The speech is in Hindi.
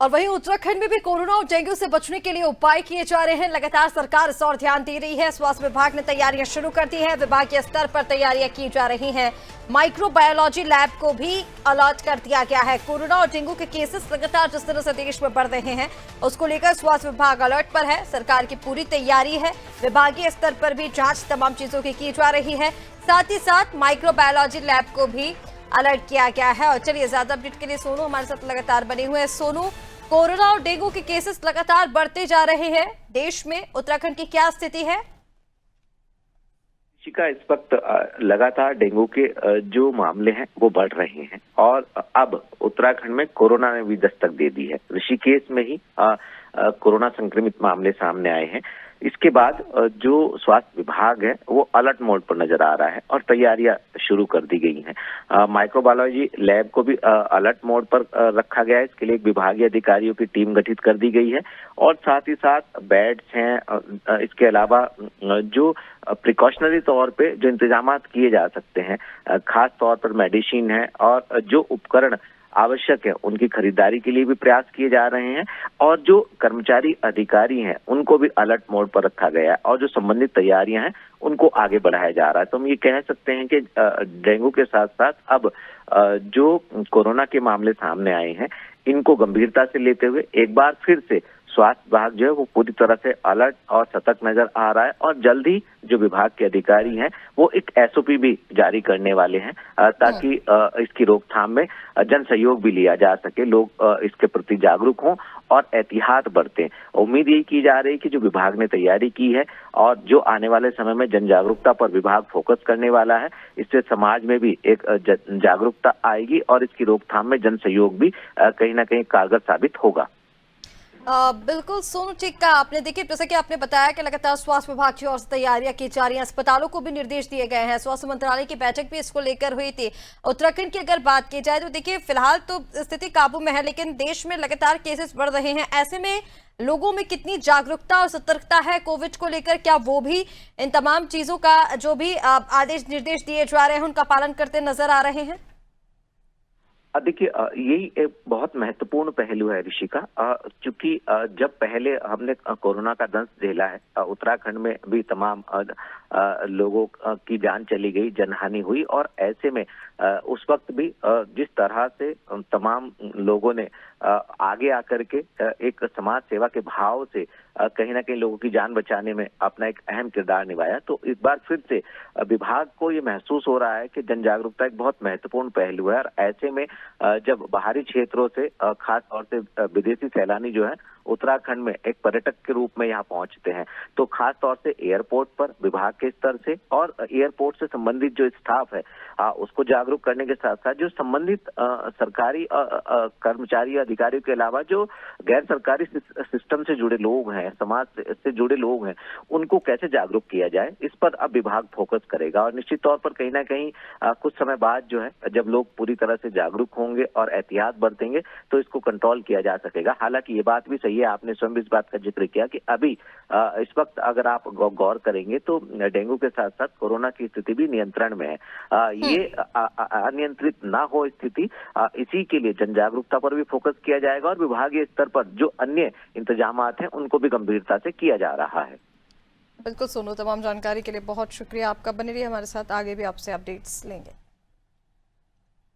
और वहीं उत्तराखंड में भी कोरोना और डेंगू से बचने के लिए उपाय किए जा रहे हैं। लगातार सरकार इस ओर ध्यान दे रही है। स्वास्थ्य विभाग ने तैयारियां शुरू कर दी है। विभागीय स्तर पर तैयारियां की जा रही हैं। माइक्रोबायोलॉजी लैब को भी अलर्ट कर दिया गया है। कोरोना और डेंगू के केसेस लगातार जिस तरह से देश में बढ़ रहे हैं, उसको लेकर स्वास्थ्य विभाग अलर्ट पर है। सरकार की पूरी तैयारी है। विभागीय स्तर पर भी जांच तमाम चीजों की जा रही है। साथ ही साथ माइक्रोबायोलॉजी लैब को भी अलर्ट किया गया है। और चलिए, ज्यादा अपडेट के लिए सोनू हमारे साथ लगातार बने हुए हैं। सोनू, कोरोना और डेंगू के केसेस लगातार बढ़ते जा रहे हैं देश में, उत्तराखंड की क्या स्थिति है? शिका, इस वक्त लगातार डेंगू के जो मामले हैं वो बढ़ रहे हैं और अब उत्तराखंड में कोरोना ने भी दस्तक दे दी है। ऋषिकेश में ही कोरोना संक्रमित मामले सामने आए हैं। इसके बाद जो स्वास्थ्य विभाग है वो अलर्ट मोड पर नजर आ रहा है और तैयारियां शुरू कर दी गई हैं। माइक्रोबायोलॉजी लैब को भी अलर्ट मोड पर रखा गया है। इसके लिए एक विभागीय अधिकारियों की टीम गठित कर दी गई है और साथ ही साथ बेड्स हैं। इसके अलावा जो प्रिकॉशनरी तौर पे जो इंतजाम किए जा सकते हैं, खास तौर पर मेडिसिन है और जो उपकरण आवश्यक है उनकी खरीदारी के लिए भी प्रयास किए जा रहे हैं और जो कर्मचारी अधिकारी हैं उनको भी अलर्ट मोड पर रखा गया है और जो संबंधित तैयारियां हैं उनको आगे बढ़ाया जा रहा है। तो हम ये कह सकते हैं कि डेंगू के साथ साथ अब जो कोरोना के मामले सामने आए हैं इनको गंभीरता से लेते हुए एक बार फिर से स्वास्थ्य विभाग जो है वो पूरी तरह से अलर्ट और सतर्क नजर आ रहा है और जल्द ही जो विभाग के अधिकारी हैं वो एक एसओपी भी जारी करने वाले हैं ताकि इसकी रोकथाम में जन सहयोग भी लिया जा सके, लोग इसके प्रति जागरूक हों और एहतियात बरतें। उम्मीद यही की जा रही है कि जो विभाग ने तैयारी की है और जो आने वाले समय में जन जागरूकता पर विभाग फोकस करने वाला है, इससे समाज में भी एक जागरूकता आएगी और इसकी रोकथाम में जन सहयोग भी कहीं ना कहीं कारगर साबित होगा। बिल्कुल सोनू, ठीक कहा आपने। देखिए, जैसा कि आपने बताया कि लगातार स्वास्थ्य विभाग की ओर से तैयारियां की जा रही हैं। अस्पतालों को भी निर्देश दिए गए हैं। स्वास्थ्य मंत्रालय की बैठक भी इसको लेकर हुई थी। उत्तराखंड की अगर बात की जाए तो देखिए, फिलहाल तो स्थिति काबू में है, लेकिन देश में लगातार केसेस बढ़ रहे हैं। ऐसे में लोगों में कितनी जागरूकता और सतर्कता है कोविड को लेकर? क्या वो भी इन तमाम चीजों का जो भी आदेश निर्देश दिए जा रहे हैं उनका पालन करते नजर आ रहे हैं? देखिए, यही एक बहुत महत्वपूर्ण पहलू है ऋषिका। क्योंकि जब पहले हमने कोरोना का दंश झेला है, उत्तराखंड में भी तमाम लोगों की जान चली गई, जनहानि हुई और ऐसे में उस वक्त भी जिस तरह से तमाम लोगों ने आगे आकर के एक समाज सेवा के भाव से कहीं ना कहीं लोगों की जान बचाने में अपना एक अहम किरदार निभाया, तो इस बार फिर से विभाग को ये महसूस हो रहा है कि जन जागरूकता एक बहुत महत्वपूर्ण पहलू है और ऐसे में जब बाहरी क्षेत्रों से खास तौर से विदेशी सैलानी जो है उत्तराखंड में एक पर्यटक के रूप में यहाँ पहुंचते हैं, तो खास तौर से एयरपोर्ट पर विभाग के स्तर से और एयरपोर्ट से संबंधित जो स्टाफ है उसको जागरूक करने के साथ साथ जो संबंधित सरकारी कर्मचारी अधिकारियों के अलावा जो गैर सरकारी सिस्टम से जुड़े लोग हैं, समाज से जुड़े लोग हैं, उनको कैसे जागरूक किया जाए, इस पर अब विभाग फोकस करेगा। और निश्चित तौर पर कहीं ना कहीं कुछ समय बाद जो है जब लोग पूरी तरह से जागरूक होंगे और एहतियात बरतेंगे तो इसको कंट्रोल किया जा सकेगा। हालांकि ये बात भी सही है, आपने स्वयं भी इस बात का जिक्र किया कि अभी इस वक्त अगर आप गौर करेंगे तो डेंगू के साथ साथ कोरोना की स्थिति भी नियंत्रण में है। ये अनियंत्रित ना हो स्थिति, इसी के लिए जन जागरूकता पर भी फोकस किया जाएगा और विभागीय स्तर पर जो अन्य इंतजामात हैं उनको भी गंभीरता से किया जा रहा है। बिल्कुल सोनू, तमाम जानकारी के लिए बहुत शुक्रिया आपका। बने रहिए हमारे साथ, आगे भी आपसे अपडेट्स लेंगे।